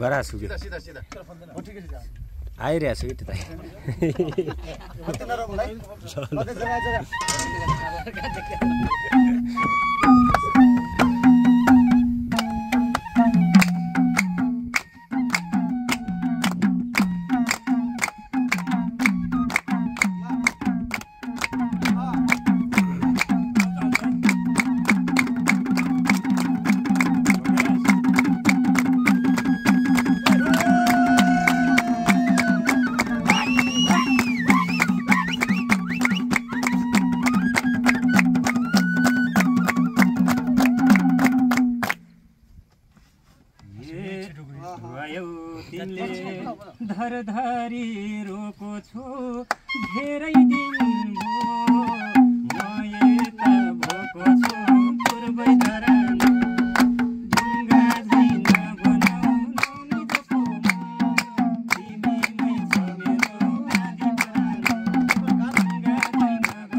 गरा छु के आइरहेको छु कि त्यता धरधरी रोको छु धेरै दिन म यता भोको छु पूर्वै धरान ढुङ्गा झैन बनाउनु जस्तो तिमीमै छ मेरो आदि प्राण ढुङ्गा झैन बनाउनु जस्तो तिमीमै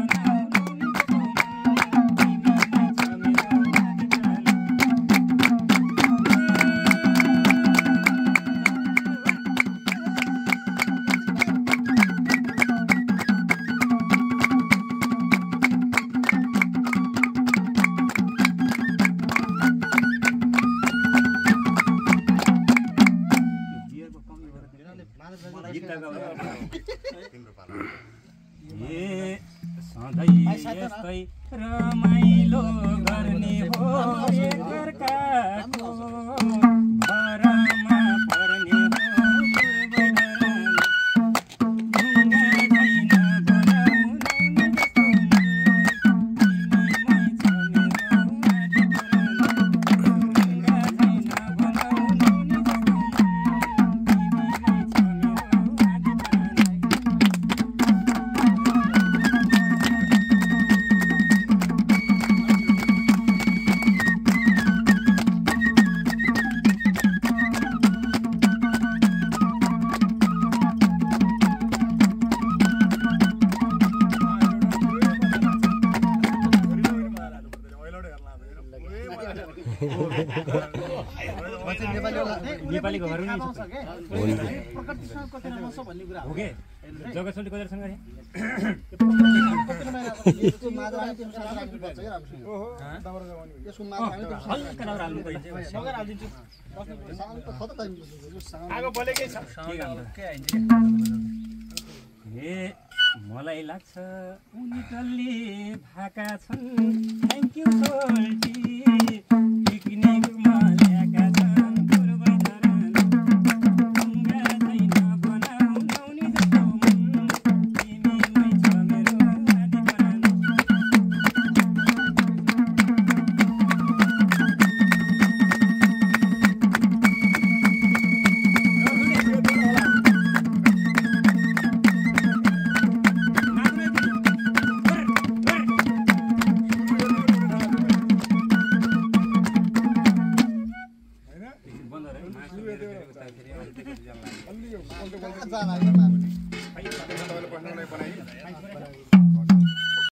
छ मेरो आदि प्राण सधैँ यस्तै रमाइलो गर्ने हो एकअर्काको भरमा पर्ने हो पूर्वै धरान ढुङ्गा झैन बनाउनु जस्तो तिमीमै छ मेरो आदि प्राण ढुङ्गा झैन बनाउनु जस्तो तिमीमै छ मेरो आदि प्राण नेपालीको घर पनि हो के जग्गा सोल्टी कतिसँग गरे हल्का राम्रो हाल्नु पर्छ हे मलाई लाग्छ उनी टल्ली भाका छन् थ्याङ्क यू सोल्टी